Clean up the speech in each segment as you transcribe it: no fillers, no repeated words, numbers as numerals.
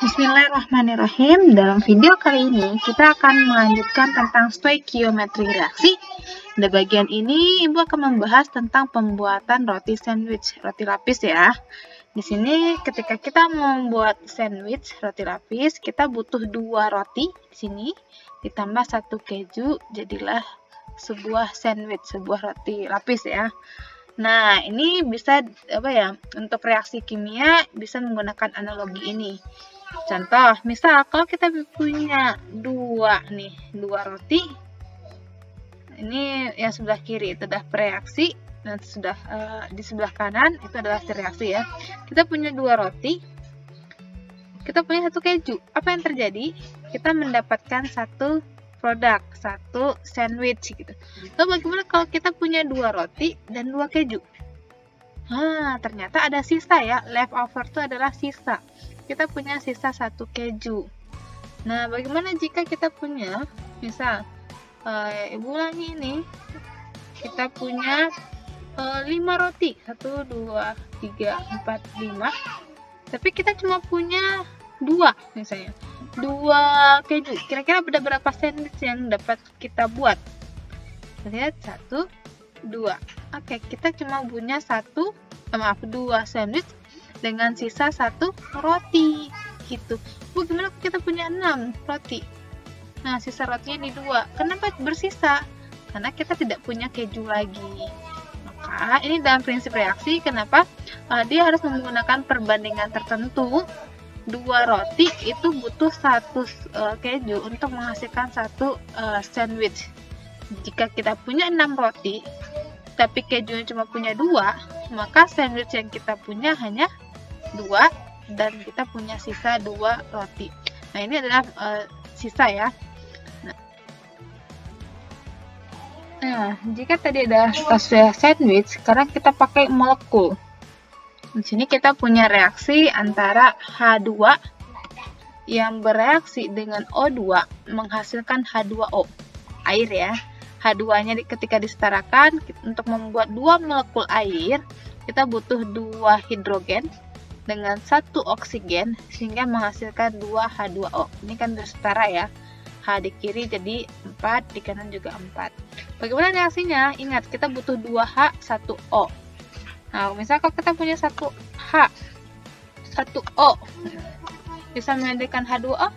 Bismillahirrahmanirrahim. Dalam video kali ini kita akan melanjutkan tentang stoikiometri reaksi. Di bagian ini Ibu akan membahas tentang pembuatan roti sandwich, roti lapis ya. Di sini ketika kita membuat sandwich roti lapis, kita butuh 2 roti di sini ditambah 1 keju, jadilah sebuah sandwich, sebuah roti lapis ya. Nah, ini bisa untuk reaksi kimia bisa menggunakan analogi ini. Contoh, misal kalau kita punya 2 roti, ini yang sebelah kiri itu adalah bereaksi dan sudah di sebelah kanan itu adalah reaksi ya. Kita punya 2 roti, kita punya 1 keju. Apa yang terjadi? Kita mendapatkan satu produk, satu sandwich gitu. Lalu bagaimana kalau kita punya 2 roti dan 2 keju? Ternyata ada sisa ya, leftover itu adalah sisa. Kita punya sisa 1 keju. Nah, bagaimana jika kita punya, misal, Ibu ulangi ini, kita punya 5 roti, 1, 2, 3, 4, 5, tapi kita cuma punya 2 misalnya. 2 keju, kira-kira ada berapa sandwich yang dapat kita buat? Lihat 1, 2. Oke, kita cuma punya 2 sandwich dengan sisa 1 roti gitu. Bagaimana kita punya 6 roti? Nah, sisa rotinya di 2. Kenapa bersisa? Karena kita tidak punya keju lagi. Maka ini dalam prinsip reaksi, kenapa dia harus menggunakan perbandingan tertentu. 2 roti itu butuh 1 keju untuk menghasilkan 1 sandwich. Jika kita punya 6 roti tapi kejunya cuma punya 2, maka sandwich yang kita punya hanya 2 dan kita punya sisa 2 roti. Nah, ini adalah sisa ya. Nah, jika tadi ada sandwich, sekarang kita pakai molekul. Di sini kita punya reaksi antara H2 yang bereaksi dengan O2 menghasilkan H2O, air ya. H2-nya ketika disetarakan, untuk membuat 2 molekul air, kita butuh 2 hidrogen dengan 1 oksigen sehingga menghasilkan 2 H2O. Ini kan bersetara ya. H di kiri jadi 4, di kanan juga 4. Bagaimana reaksinya? Ingat, kita butuh 2H, 1O. Nah, misal kalau kita punya 1H, 1O, bisa menghasilkan H2O?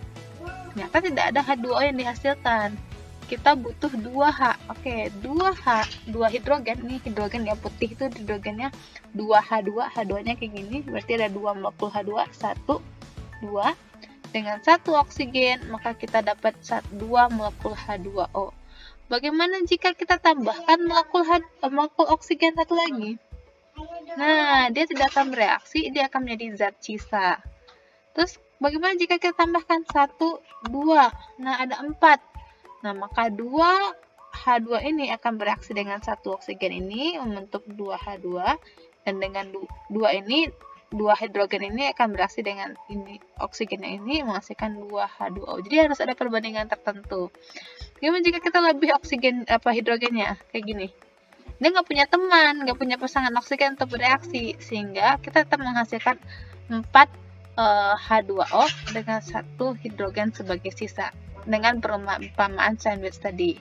Ternyata tidak ada H2O yang dihasilkan. Kita butuh 2H. Oke, 2H, 2 hidrogen. Nih, hidrogen yang putih itu hidrogennya 2H2, H2-nya kayak gini. Berarti ada 2 molekul H2, 1, 2. Dengan 1 oksigen, maka kita dapat 2 molekul H2O. Bagaimana jika kita tambahkan molekul oksigen satu lagi? Nah, dia tidak akan bereaksi, dia akan menjadi zat sisa. Terus, bagaimana jika kita tambahkan 1, 2? Nah, ada 4. Nah, maka 2H2 ini akan bereaksi dengan 1 oksigen ini membentuk 2H2. Dan dengan 2 hidrogen ini akan bereaksi dengan oksigen ini menghasilkan 2H2O. Jadi harus ada perbandingan tertentu. Bagaimana jika kita lebih hidrogennya? Kayak gini. Dia nggak punya teman, nggak punya pasangan oksigen untuk bereaksi, sehingga kita tetap menghasilkan 4 H2O dengan 1 hidrogen sebagai sisa dengan perumpamaan sandwich tadi.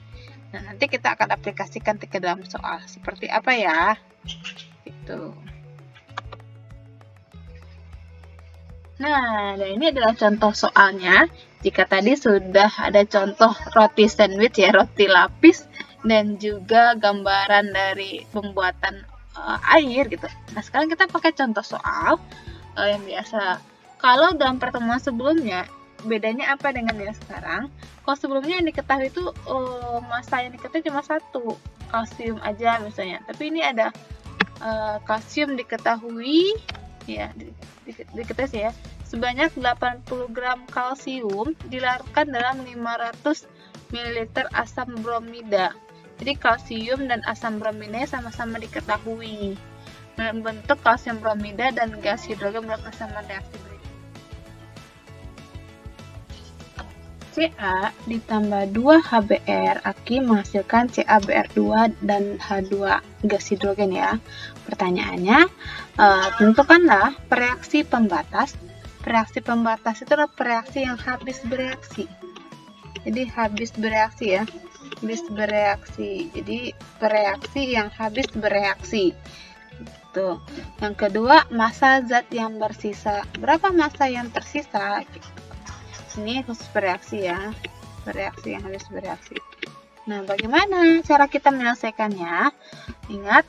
Nah, nanti kita akan aplikasikan ke dalam soal seperti apa ya? Gitu. Nah, dan ini adalah contoh soalnya. Jika tadi sudah ada contoh roti sandwich ya, roti lapis, dan juga gambaran dari pembuatan air gitu. Nah, sekarang kita pakai contoh soal yang biasa. Kalau dalam pertemuan sebelumnya, bedanya apa dengan yang sekarang? Kalau sebelumnya yang diketahui itu massa yang diketahui cuma 1, kalsium aja misalnya. Tapi ini ada kalsium diketahui ya, diketahui ya, sebanyak 80 gram kalsium dilarutkan dalam 500 ml asam bromida. Jadi kalsium dan asam bromida sama-sama diketahui membentuk kalsium bromida dan gas hidrogen bersama reaksi berikut. Ca ditambah 2 HBr aki menghasilkan CaBr2 dan H2 gas hidrogen ya. Pertanyaannya, tentukanlah reaksi pembatas reaksi pembatas itu adalah reaksi yang habis bereaksi. Jadi habis bereaksi ya, habis bereaksi. Jadi reaksi yang habis bereaksi. Tuh. Yang kedua, massa zat yang bersisa. Berapa massa yang tersisa? Ini khusus bereaksi ya, bereaksi yang habis bereaksi. Nah, bagaimana cara kita menyelesaikannya? Ingat,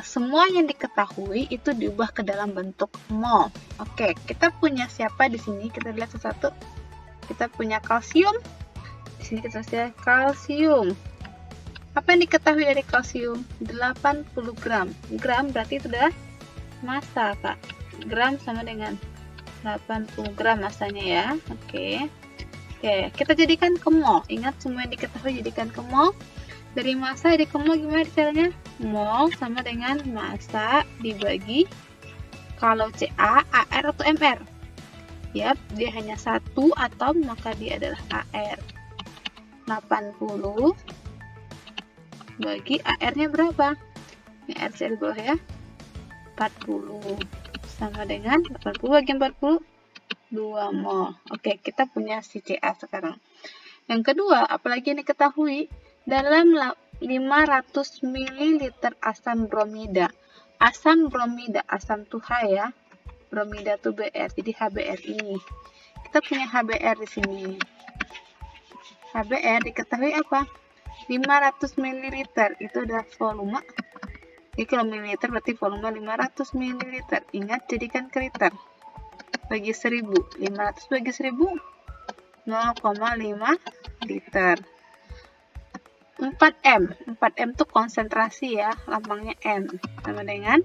semua yang diketahui itu diubah ke dalam bentuk mol. Oke, kita punya siapa di sini? Kita lihat satu-satu. Kita punya kalsium. Di sini kita lihat kalsium. Apa yang diketahui dari kalsium? 80 gram. Gram berarti itu adalah massa, Kak. Gram sama dengan 80 gram massanya ya. Oke. Oke, kita jadikan ke mol. Ingat, semua yang diketahui jadikan ke mol. Dari massa jadi ke mol gimana caranya? Mol sama dengan massa dibagi kalau Ca, Ar atau Mr. Yap, dia hanya satu atom maka dia adalah Ar. 80 bagi Ar-nya berapa? Ini Ar di bawah ya. 40 sama dengan 80 bagi 40 2 mol. Oke, kita punya si Ca sekarang. Yang kedua, apalagi yang diketahui dalam 500 ml asam bromida. Asam bromida, asam tuh H ya. Bromida tuh Br. Jadi HBr ini. Kita punya HBr di sini. HBr diketahui apa? 500 ml itu adalah volume. Jadi kalau mililiter berarti volume 500 ml. Ingat, jadikan ke liter. Bagi 1000, 500 bagi 1000 0,5 liter. 4M. 4M itu konsentrasi ya, lambangnya M. Sama dengan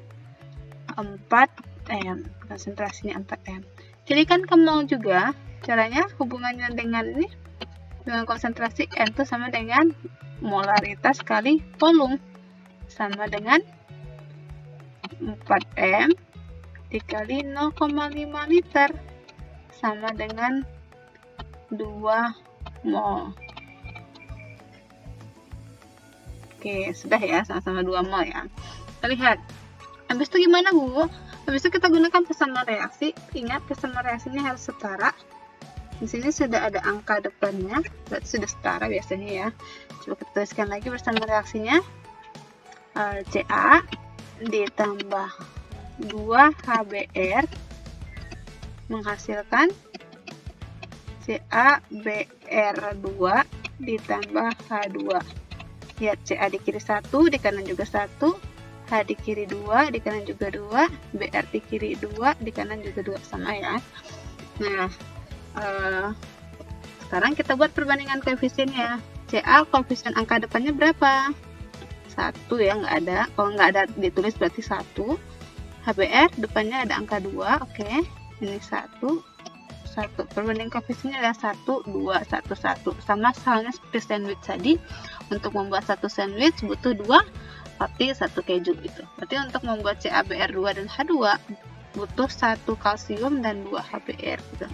4M. Konsentrasinya 4M. Jadikan ke mol juga. Caranya hubungannya dengan ini, dengan konsentrasi M itu sama dengan molaritas kali volume. Sama dengan 4M dikali 0,5 liter sama dengan 2 mol. Oke, sudah ya, sama-sama 2 mol ya. Kita lihat. Habis itu gimana, Bu? Habis itu kita gunakan persamaan reaksi. Ingat, persamaan reaksinya harus setara. Di sini sudah ada angka depannya, berarti sudah setara biasanya ya. Coba kita tuliskan lagi persamaan reaksinya. Ca ditambah 2 HBr menghasilkan CaBr2 ditambah H2. Lihat, Ca di kiri 1, di kanan juga 1, H di kiri 2, di kanan juga 2, Br di kiri 2, di kanan juga 2, sama ya. Nah, sekarang kita buat perbandingan koefisiennya. Ca koefisien angka depannya berapa? 1 ya, nggak ada. Kalau nggak ada ditulis berarti 1. HBr depannya ada angka 2, oke. Ini 1. Perbandingan koefisiennya adalah 1, 2, 1, 1. Sama halnya seperti sandwich tadi. Untuk membuat satu sandwich butuh 2 roti, 1 keju gitu. Berarti untuk membuat CaBr2 dan H2 butuh 1 kalsium dan 2 HBr gitu.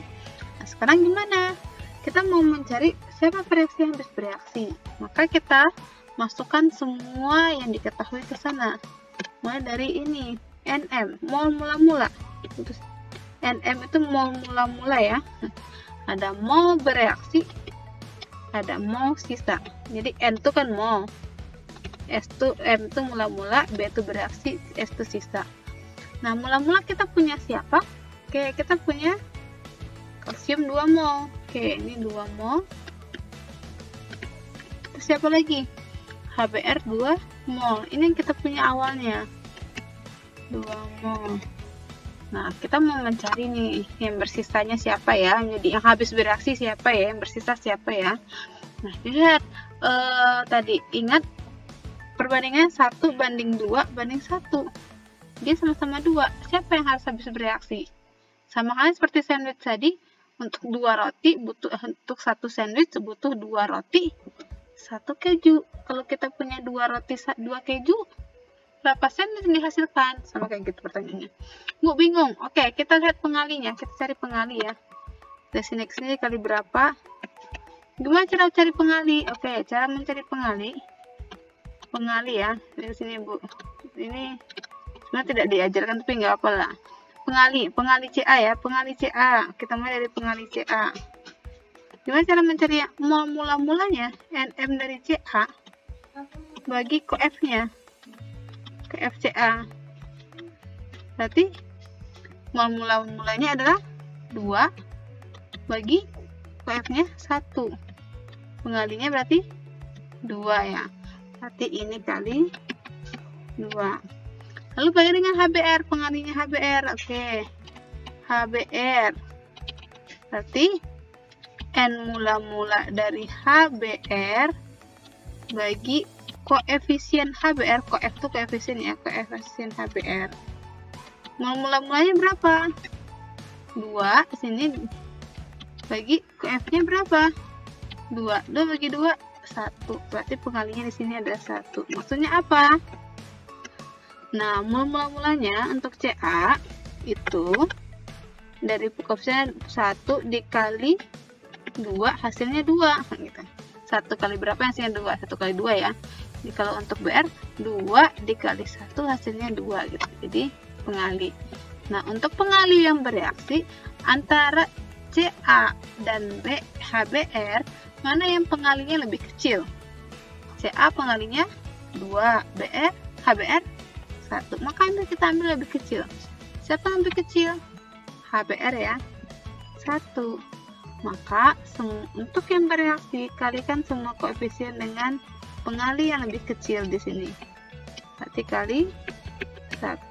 Nah, sekarang gimana? Kita mau mencari siapa reaksi yang habis bereaksi. Maka kita masukkan semua yang diketahui ke sana. Mulai dari ini, NM, mol mula-mula. NM itu mol mula-mula ya. Ada mol bereaksi, ada mol sisa. Jadi N itu kan mol, S itu M itu mula-mula, B itu bereaksi, S itu sisa. Nah, mula-mula kita punya siapa? Oke, kita punya kalsium 2 mol. Oke, ini 2 mol. Terus siapa lagi? HBr 2 mol. Ini yang kita punya awalnya. 2 mol. Nah, kita mau mencari nih yang bersisanya siapa ya? Jadi yang habis bereaksi siapa ya? Yang bersisa siapa ya? Nah, lihat tadi ingat perbandingannya 1 banding 2 banding 1. Dia sama-sama 2. Siapa yang harus habis bereaksi? Sama halnya seperti sandwich tadi, untuk 2 roti butuh untuk 1 sandwich butuh 2 roti, 1 keju. Kalau kita punya 2 roti 2 keju, berapa sandwich yang dihasilkan? Sama kayak gitu pertanyaannya. Bu bingung? Oke, kita lihat pengalinya. Kita cari pengali ya. Dari sini ke sini kali berapa? Gimana cara cari pengali? Oke, cara mencari pengali. Pengali ya. Dari sini, Bu. Ini sebenarnya tidak diajarkan, tapi nggak apa lah. pengali Ca ya, pengali Ca. Kita mulai dari pengali Ca. Gimana cara mencari mol mula-mulanya? Nm dari Ca bagi koef-nya, koef Ca. Berarti mol mula-mulanya adalah 2 bagi koef-nya 1. Pengalinya berarti 2 ya. Berarti ini kali 2. Lalu bagaimana dengan HBr? Pengalinya HBr. Oke. HBr. Berarti N mula-mula dari HBr bagi koefisien HBr. Koef itu koefisien ya, koefisien HBr. Mula-mulanya berapa? 2. Sini bagi koefnya berapa? 2. 2 bagi 2 1. Berarti pengalinya di sini ada 1. Maksudnya apa? Nah, mula-mulanya untuk Ca itu dari koefisien 1 dikali 2 hasilnya 2 gitu. 1 kali berapa hasilnya 2? 1 kali 2 ya. Jadi kalau untuk Br 2 dikali 1 hasilnya 2 gitu. Jadi pengali. Nah, untuk pengali yang bereaksi antara Ca dan HBr, mana yang pengalinya lebih kecil? Ca pengalinya 2, HBr 1. Maka kita ambil lebih kecil. Siapa yang lebih kecil? HBr ya, 1. Maka untuk yang bereaksi kalikan semua koefisien dengan pengali yang lebih kecil di sini. Berarti kali 1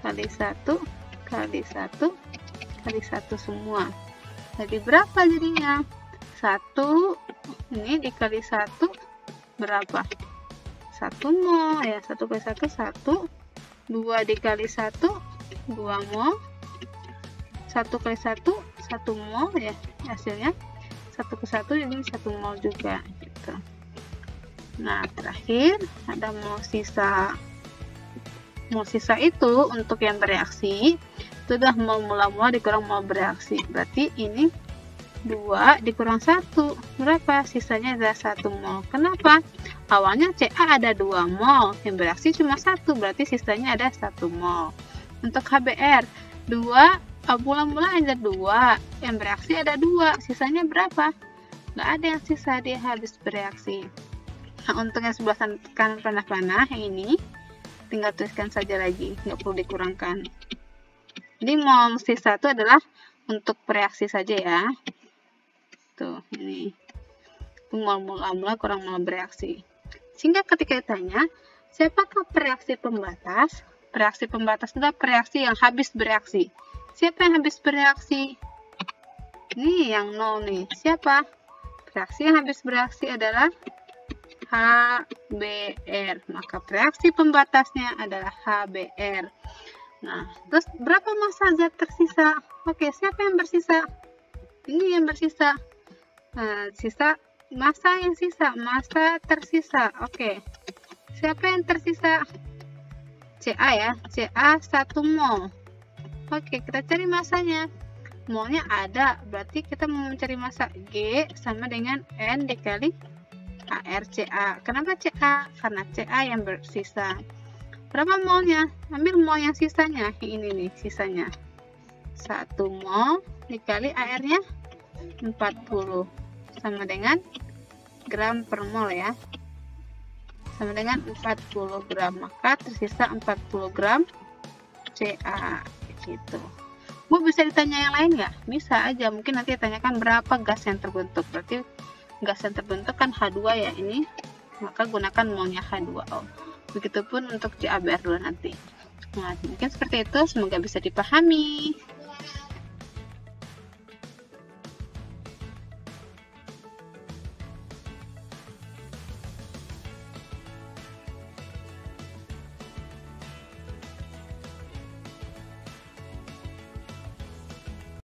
kali 1 kali 1 kali 1 semua. Jadi berapa jadinya? 1 ini dikali 1 berapa? 1 mol ya, 1 kali 1 1, 2 dikali 1 2 mol, 1 kali 1 1 mol ya, hasilnya 1 ke 1 jadi 1 mol juga gitu. Nah, terakhir ada mol sisa. Mol sisa itu untuk yang bereaksi itu udah mol mula-mula dikurang mol bereaksi. Berarti ini 2 dikurang 1 berapa? Sisanya adalah 1 mol. Kenapa? Awalnya Ca ada 2 mol, yang bereaksi cuma 1, berarti sisanya ada 1 mol. Untuk HBr 2 mula-mula ada 2, yang bereaksi ada 2, sisanya berapa? Nggak ada yang sisa, dia habis bereaksi. Nah, untuk yang sebelah kanan panah-panah yang ini tinggal tuliskan saja lagi, nggak perlu dikurangkan. Jadi mol sisa itu adalah untuk bereaksi saja ya. Tuh, ini mol mula-mula kurang mol bereaksi. Sehingga ketika ditanya, siapakah pereaksi pembatas? Pereaksi pembatas adalah pereaksi yang habis bereaksi. Siapa yang habis bereaksi? Ini yang 0 nih. Siapa? Reaksi yang habis bereaksi adalah HBr. Maka reaksi pembatasnya adalah HBr. Nah, terus berapa massa zat tersisa? Oke, siapa yang bersisa? Ini yang bersisa. Nah, massa yang sisa, massa tersisa. Oke. Siapa yang tersisa? Ca ya, Ca 1 mol. Oke, kita cari massanya. Molnya ada, berarti kita mau mencari massa G sama dengan N dikali ArCa. Kenapa Ca? Karena Ca yang bersisa. Berapa molnya? Ambil mol yang sisanya. Ini nih sisanya. 1 mol dikali Ar-nya 40. Sama dengan gram per mol ya. Sama dengan 40 gram. Maka tersisa 40 gram Ca. Gitu. Bu, bisa ditanya yang lain nggak? Bisa aja. Mungkin nanti ditanyakan berapa gas yang terbentuk. Berarti gas yang terbentuk kan H2 ya ini. Maka gunakan molnya H2O. Begitupun untuk CaBr2 nanti. Nah, mungkin seperti itu. Semoga bisa dipahami.